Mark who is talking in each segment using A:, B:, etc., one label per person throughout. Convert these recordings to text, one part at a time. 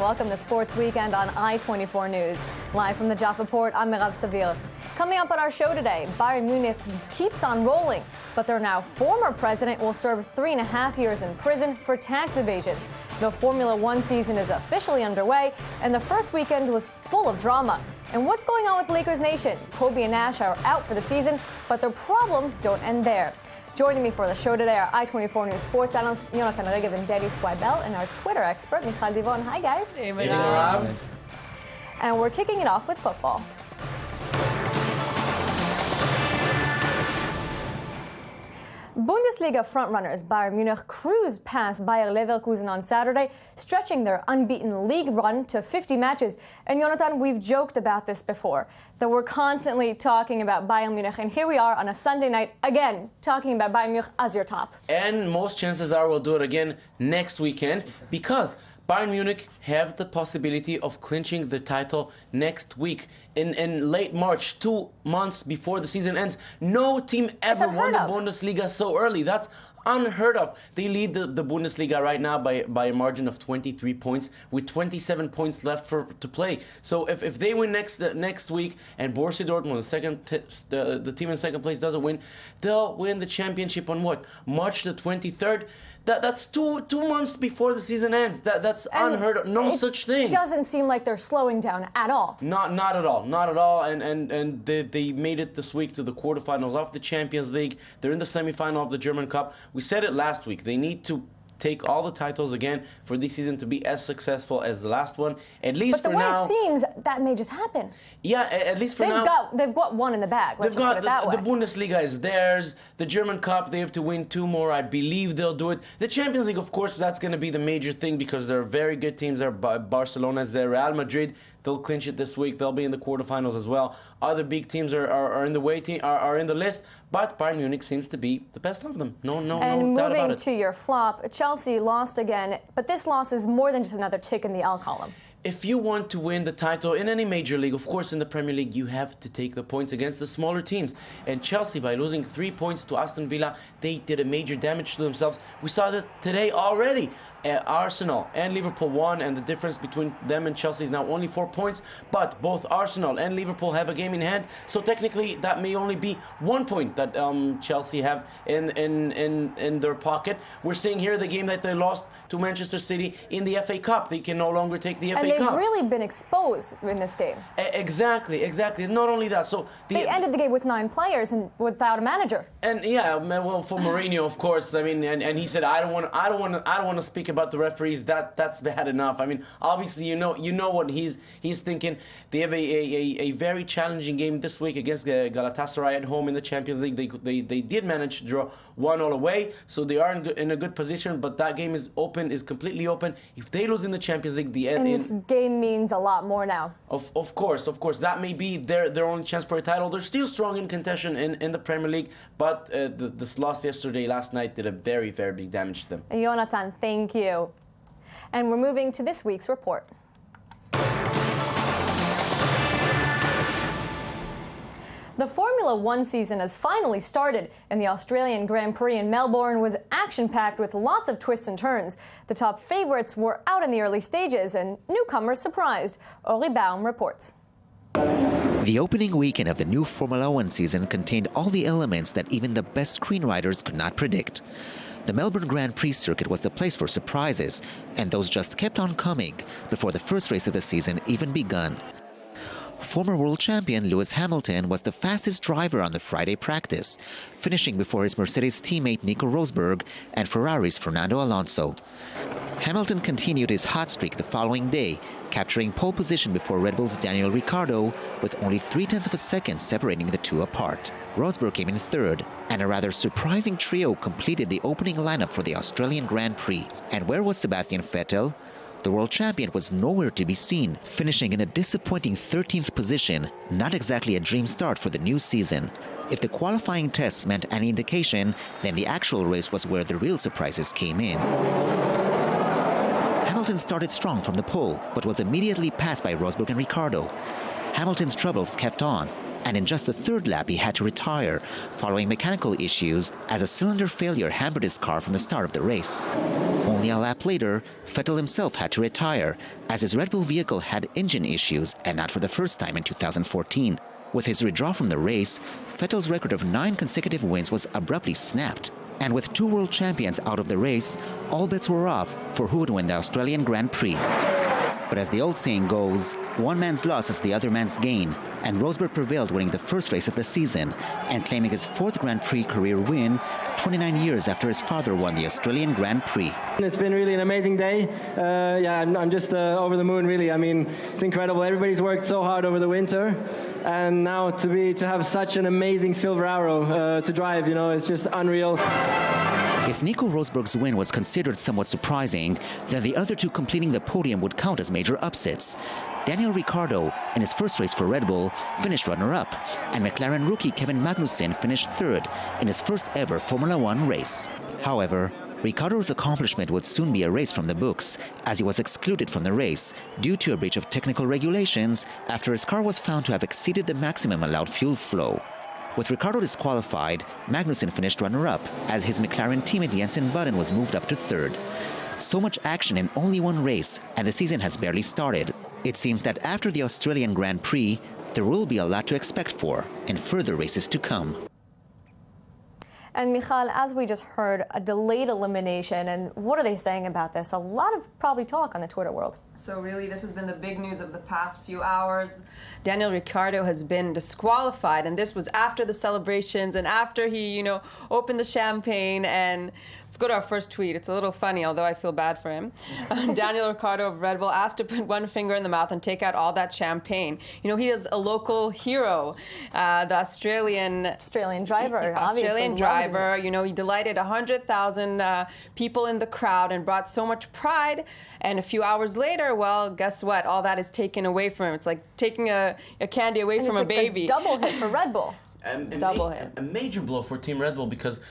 A: welcome to Sports Weekend on I-24 News. Live from the Jaffa Port, I'm Mirav Savil. Coming up on our show today, Bayern Munich just keeps on rolling, but their now former president will serve 3.5 years in prison for tax evasions. The Formula One season is officially underway, and the first weekend was full of drama. And what's going on with Lakers Nation? Kobe and Nash are out for the season, but their problems don't end there. Joining me for the show today are I-24 News sports analysts Jonathan Regev and Daddy Swibel, and our Twitter expert, Michal Divon. Hi, guys.
B: Hey, Mirav.
A: And we're kicking it off with football. Bundesliga frontrunners Bayern Munich cruised past Bayer Leverkusen on Saturday, stretching their unbeaten league run to 50 matches. And Jonathan, we've joked about this before, that we're constantly talking about Bayern Munich, and here we are on a Sunday night, again, talking about Bayern Munich as your top.
B: And most chances are we'll do it again next weekend, because Bayern Munich have the possibility of clinching the title next week in late March, 2 months before the season ends. No team ever won the Bundesliga so early. That's unheard of. They lead the Bundesliga right now by a margin of 23 points with 27 points left to play. So if they win next week and Borussia Dortmund, the team in second place, doesn't win, they'll win the championship on what? March the 23rd? That's two months before the season ends. That's unheard of. No such thing.
A: It doesn't seem like they're slowing down at all.
B: Not at all. Not at all. And they made it this week to the quarterfinals of the Champions League. They're in the semifinal of the German Cup. We said it last week. They need to take all the titles again for this season to be as successful as the last one. At least for now.
A: But the way it seems, that may just happen.
B: Yeah, at least for now.
A: They've got one in the bag. Let's just put it that way.
B: The Bundesliga is theirs. The German Cup, they have to win 2 more. I believe they'll do it. The Champions League, of course, that's going to be the major thing, because they're very good teams. They're Barcelona, they're Real Madrid. They'll clinch it this week. They'll be in the quarterfinals as well. Other big teams are in the waiting, are in the list, but Bayern Munich seems to be the best of them. No doubt about it.
A: And moving to your flop, Chelsea lost again, but this loss is more than just another tick in the L column.
B: If you want to win the title in any major league, of course in the Premier League, you have to take the points against the smaller teams. And Chelsea, by losing 3 points to Aston Villa, they did a major damage to themselves. We saw that today already. Arsenal and Liverpool won, and the difference between them and Chelsea is now only 4 points. But both Arsenal and Liverpool have a game in hand, so technically that may only be 1 point that Chelsea have in their pocket. We're seeing here the game that they lost to Manchester City in the FA Cup. They can no longer take the FA Cup.
A: And they've really been exposed in this game.
B: Exactly. Not only that, so
A: they ended the game with 9 players and without a manager.
B: And yeah, well, for Mourinho, of course. I mean, and he said, I don't want to speak about the referees. That's bad enough. I mean, obviously, you know what he's thinking. They have a very challenging game this week against Galatasaray at home in the Champions League. They did manage to draw 1-1 away, so they are in a good position. But that game is completely open. If they lose in the Champions League,
A: this game means a lot more now.
B: Of course, that may be their only chance for a title. They're still strong in contention in the Premier League, but this loss last night did a very, very big damage to them.
A: Jonathan, thank you. And we're moving to this week's report. The Formula One season has finally started, and the Australian Grand Prix in Melbourne was action-packed with lots of twists and turns. The top favourites were out in the early stages, and newcomers surprised. Uri Baum reports.
C: The opening weekend of the new Formula One season contained all the elements that even the best screenwriters could not predict. The Melbourne Grand Prix circuit was the place for surprises, and those just kept on coming before the first race of the season even begun. Former world champion Lewis Hamilton was the fastest driver on the Friday practice, finishing before his Mercedes teammate Nico Rosberg and Ferrari's Fernando Alonso. Hamilton continued his hot streak the following day, capturing pole position before Red Bull's Daniel Ricciardo, with only 0.3 of a second separating the two apart. Rosberg came in third, and a rather surprising trio completed the opening lineup for the Australian Grand Prix. And where was Sebastian Vettel? The world champion was nowhere to be seen, finishing in a disappointing 13th position, not exactly a dream start for the new season. If the qualifying tests meant any indication, then the actual race was where the real surprises came in. Hamilton started strong from the pole, but was immediately passed by Rosberg and Ricciardo. Hamilton's troubles kept on. and in just the third lap he had to retire following mechanical issues as a cylinder failure hampered his car from the start of the race. Only a lap later, Vettel himself had to retire as his Red Bull vehicle had engine issues, and not for the first time in 2014. With his withdrawal from the race, Vettel's record of 9 consecutive wins was abruptly snapped. And with 2 world champions out of the race, all bets were off for who would win the Australian Grand Prix. But as the old saying goes, one man's loss is the other man's gain, and Rosberg prevailed, winning the first race of the season and claiming his 4th Grand Prix career win 29 years after his father won the Australian Grand Prix.
D: It's been really an amazing day. I'm just over the moon, really. I mean, it's incredible. Everybody's worked so hard over the winter, and now to have such an amazing silver arrow to drive, it's just unreal.
C: If Nico Rosberg's win was considered somewhat surprising, then the other 2 completing the podium would count as major upsets. Daniel Ricciardo, in his first race for Red Bull, finished runner-up, and McLaren rookie Kevin Magnussen finished 3rd in his first ever Formula One race. However, Ricciardo's accomplishment would soon be erased from the books, as he was excluded from the race due to a breach of technical regulations after his car was found to have exceeded the maximum allowed fuel flow. With Ricciardo disqualified, Magnussen finished runner-up, as his McLaren teammate Jensen Button was moved up to 3rd. So much action in only one race, and the season has barely started. It seems that after the Australian Grand Prix, there will be a lot to expect for in further races to come.
A: And Michal, as we just heard, a delayed elimination, and what are they saying about this? A lot of probably talk on the Twitter world.
E: So really, this has been the big news of the past few hours. Daniel Ricciardo has been disqualified, and this was after the celebrations and after he, opened the champagne. And let's go to our first tweet. It's a little funny, although I feel bad for him. Daniel Ricciardo of Red Bull asked to put one finger in the mouth and take out all that champagne. He is a local hero, the Australian
A: driver.
E: Australian driver. He delighted 100,000 people in the crowd and brought so much pride. And a few hours later, well, guess what? All that is taken away from him. It's like taking a candy away from a baby.
A: A double hit for Red Bull.
B: A major blow for Team Red Bull, because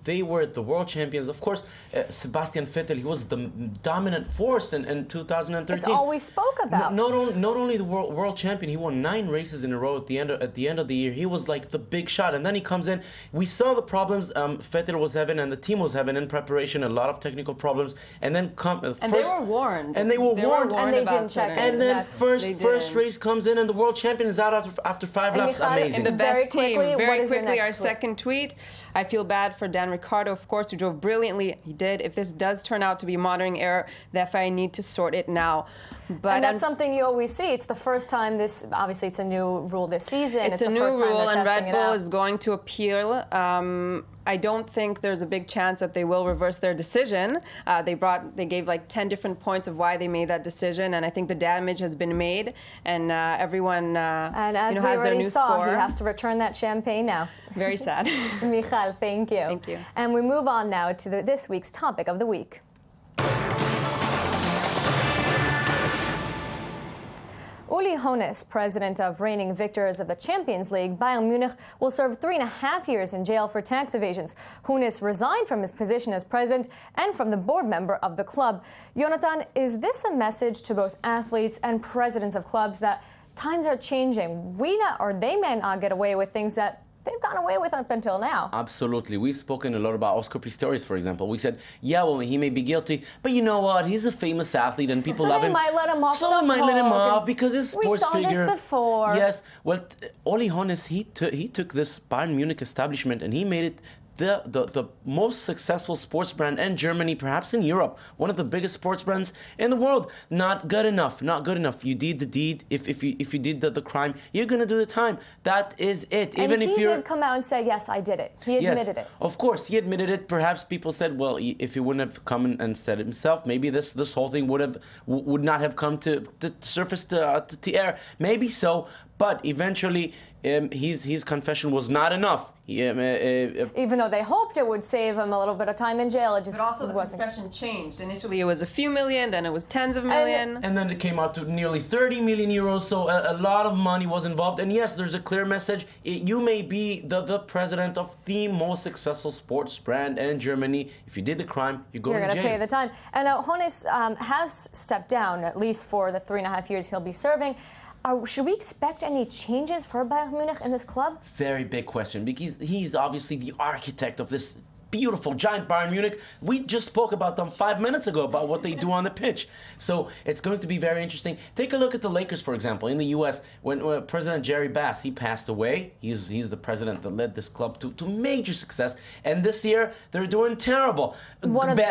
B: they were the world champions. Of course, Sebastian Vettel, he was the dominant force in 2013.
A: It's all we spoke about.
B: Not only the world champion, he won 9 races in a row at the end of the year. He was like the big shot, and then he comes in. We saw the problems Vettel was having and the team was having in preparation, a lot of technical problems, and then
E: they were warned.
B: And they were warned,
A: and they didn't check.
B: And then first race comes in, and the world champion is out after 5 laps. Amazing.
E: And the best team. Very quickly, our
A: tweet?
E: Second tweet. I feel bad for Dan Ricciardo, of course, who drove brilliantly. He did. If this does turn out to be a monitoring error, the FIA need to sort it now.
A: But that's something you always see. It's the first time obviously it's a new rule this season.
E: It's a new rule, and Red Bull is going to appeal. I don't think there's a big chance that they will reverse their decision. They gave like 10 different points of why they made that decision, and I think the damage has been made, and everyone has their new score.
A: He has to return that champagne now.
E: Very sad.
A: Michal, thank you.
E: Thank you.
A: And we move on now to this week's topic of the week. Uli Hoeness, president of reigning victors of the Champions League, Bayern Munich, will serve 3.5 years in jail for tax evasions. Hoeness resigned from his position as president and from the board member of the club. Jonathan, is this a message to both athletes and presidents of clubs that times are changing? They may not get away with things that they've gotten away with up until now.
B: Absolutely. We've spoken a lot about Oscar Pistorius, for example. We said, he may be guilty, but you know what? He's a famous athlete and people love him.
A: So they might let him off.
B: So they might let him off because he's a sports figure.
A: We saw this before.
B: Yes. Well, Uli Hoeness, he took this Bayern Munich establishment and he made it the most successful sports brand in Germany, perhaps in Europe, one of the biggest sports brands in the world. Not good enough. You did the deed. If you did the crime, you're gonna do the time. That is it.
A: And he did come out and say, yes, I did it. He admitted it.
B: Of course, he admitted it. Perhaps people said, well, if he wouldn't have come and said it himself, maybe this whole thing would not have come to surface to air. Maybe so, but eventually his confession was not enough.
A: Even though they hoped it would save him a little bit of time in jail, it just
E: But also the confession changed. Initially it was a few million, then it was tens of million.
B: And then it came out to nearly 30 million euros, so a lot of money was involved. And yes, there's a clear message. You may be the president of the most successful sports brand in Germany. If you did the crime, you're going to jail.
A: You're going to pay the time. And Hoeness has stepped down, at least for the 3.5 years he'll be serving. Should we expect any changes for Bayern Munich in this club?
B: Very big question, because he's obviously the architect of this beautiful giant Bayern Munich. We just spoke about them 5 minutes ago about what they do on the pitch. So it's going to be very interesting. Take a look at the Lakers, for example, in the U.S. When President Jerry Bass, he passed away. He's the president that led this club to major success. And this year, they're doing terrible.
A: One of the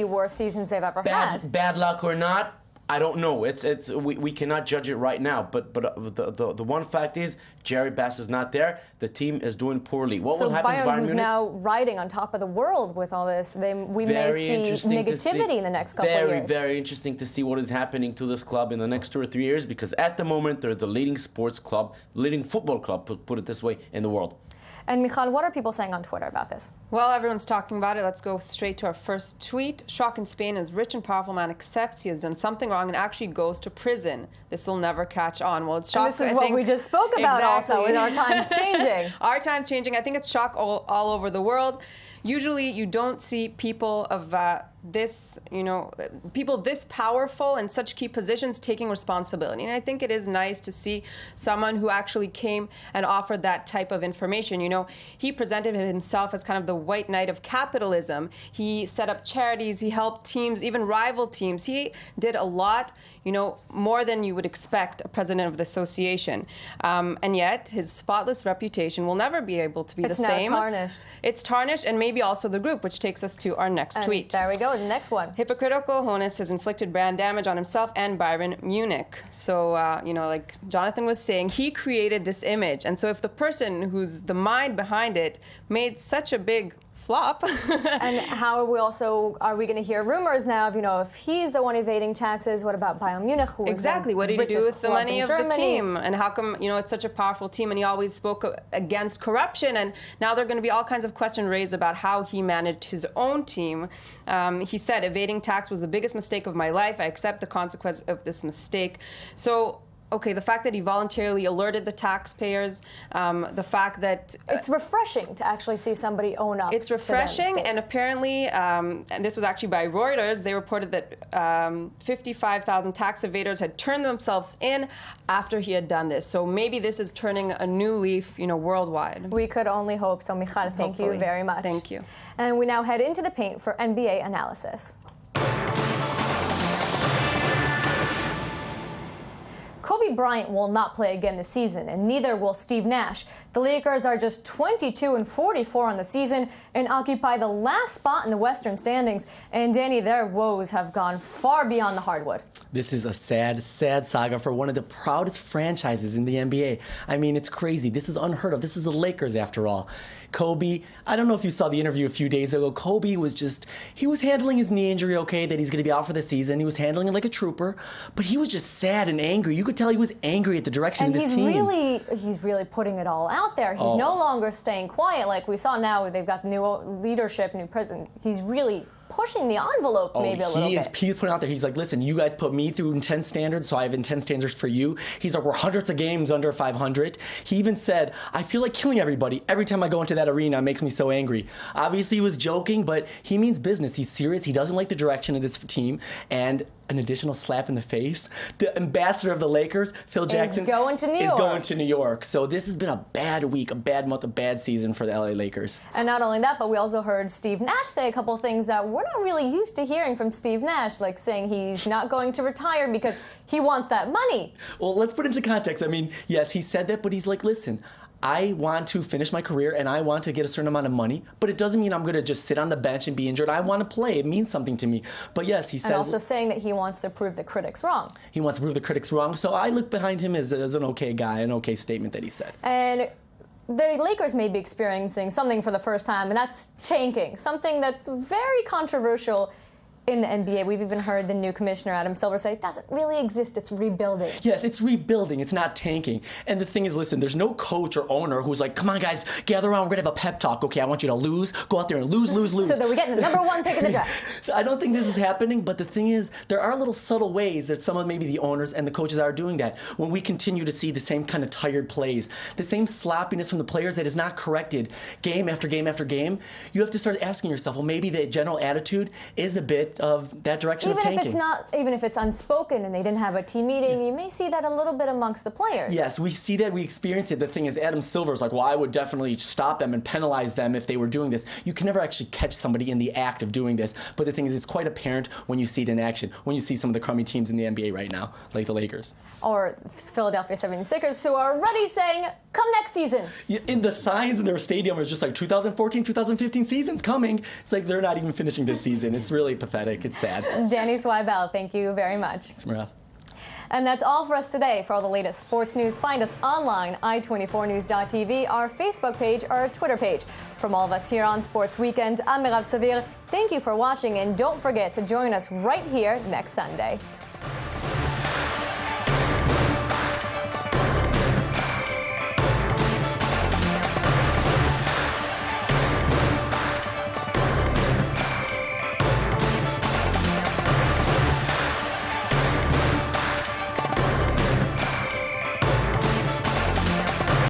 A: worst seasons they've ever had.
B: Bad luck or not, I don't know. We cannot judge it right now. But the one fact is Jerry Bass is not there. The team is doing poorly. What will happen to Bayern Munich?
A: Who's now riding on top of the world with all this. We may see negativity in the next couple of years.
B: Very interesting to see what is happening to this club in the next 2 or 3 years, because at the moment they're the leading sports club, leading football club, put it this way, in the world.
A: And Michal, what are people saying on Twitter about this?
E: Well, everyone's talking about it. Let's go straight to our first tweet. Shock in Spain as rich and powerful man accepts he has done something wrong and actually goes to prison. This will never catch on. Well, it's shock.
A: And this is what we just spoke about also, with our times changing.
E: Our times changing. I think it's shock all over the world. Usually you don't see people of people this powerful in such key positions taking responsibility. And I think it is nice to see someone who actually came and offered that type of information. He presented himself as kind of the white knight of capitalism. He set up charities, he helped teams, even rival teams. He did a lot, more than you would expect a president of the association. And yet his spotless reputation will never be able to be the same.
A: It's now tarnished.
E: It's tarnished, and maybe also the group, which takes us to our next tweet.
A: There we go. The next one.
E: Hypocritical Hoeness has inflicted brand damage on himself and Bayern Munich. So, like Jonathan was saying, he created this image. And so if the person who's the mind behind it made such a big flop.
A: And how are we going to hear rumors now of, if he's the one evading taxes, what about Bayern Munich? Who
E: exactly. What did he do with the money of the team? And how come, it's such a powerful team and he always spoke against corruption? And now there are going to be all kinds of questions raised about how he managed his own team. He said, evading tax was the biggest mistake of my life. I accept the consequence of this mistake. So, okay, the fact that he voluntarily alerted the taxpayers, the fact that...
A: it's refreshing to actually see somebody own up.
E: It's refreshing, and apparently, and this was actually by Reuters, they reported that 55,000 tax evaders had turned themselves in after he had done this. So maybe this is turning a new leaf, worldwide.
A: We could only hope. So, Michal, thank you very much.
E: Thank you.
A: And we now head into the paint for NBA analysis. Kobe Bryant will not play again this season, and neither will Steve Nash. The Lakers are just 22-44 on the season and occupy the last spot in the Western standings. And Danny, their woes have gone far beyond the hardwood.
F: This is a sad, sad saga for one of the proudest franchises in the NBA. I mean, it's crazy. This is unheard of. This is the Lakers, after all. Kobe, I don't know if you saw the interview a few days ago. Kobe he was handling his knee injury okay, that he's going to be out for the season. He was handling it like a trooper, but he was just sad and angry. You could tell he was angry at the direction of this team.
A: And he's really putting it all out there. He's no longer staying quiet like we saw now. They've got new leadership, new president. He's really pushing the envelope maybe a little bit.
F: He's putting out there, he's like, listen, you guys put me through intense standards, so I have intense standards for you. He's like, we're hundreds of games under 500. He even said, I feel like killing everybody. Every time I go into that arena, it makes me so angry. Obviously, he was joking, but he means business. He's serious. He doesn't like the direction of this team. And an additional slap in the face. The ambassador of the Lakers, Phil Jackson,
A: is going to New York.
F: So this has been a bad week, a bad month, a bad season for the LA Lakers.
A: And not only that, but we also heard Steve Nash say a couple things that we're not really used to hearing from Steve Nash, like saying he's not going to retire because he wants that money.
F: Well, let's put into context. I mean, yes, he said that, but he's like, listen, I want to finish my career and I want to get a certain amount of money, but it doesn't mean I'm going to just sit on the bench and be injured. I want to play. It means something to me. But yes, he says...
A: And also saying that he wants to prove the critics wrong.
F: He wants to prove the critics wrong. So I look behind him as an okay guy, an okay statement that he said.
A: And the Lakers may be experiencing something for the first time, and that's tanking, something that's very controversial in the NBA. We've even heard the new commissioner, Adam Silver, say it doesn't really exist, it's rebuilding.
F: Yes, it's rebuilding, it's not tanking. And the thing is, listen, there's no coach or owner who's like, come on guys, gather around, we're gonna have a pep talk. Okay, I want you to lose, go out there and lose.
A: So that we get the number one pick in the draft.
F: So I don't think this is happening, but the thing is, there are little subtle ways that some of maybe the owners and the coaches are doing that. When we continue to see the same kind of tired plays, the same sloppiness from the players that is not corrected game after game after game, you have to start asking yourself, well, maybe the general attitude is a bit bit of that direction of tanking.
A: Even if it's unspoken and they didn't have a team meeting, you may see that a little bit amongst the players.
F: Yes, we see that, we experience it. The thing is, Adam Silver's like, well, I would definitely stop them and penalize them if they were doing this. You can never actually catch somebody in the act of doing this, but the thing is, it's quite apparent when you see it in action, when you see some of the crummy teams in the NBA right now, like the Lakers.
A: Or Philadelphia 76ers, who are already saying, come next season.
F: In the signs in their stadium is just like 2014, 2015 season's coming. It's like they're not even finishing this season. It's really pathetic. It's sad.
A: Danny Swibel, thank you very much.
F: Thanks, Marav.
A: And that's all for us today. For all the latest sports news, find us online, i24news.tv, our Facebook page, or our Twitter page. From all of us here on Sports Weekend, I'm Mirav Savir. Thank you for watching, and don't forget to join us right here next Sunday.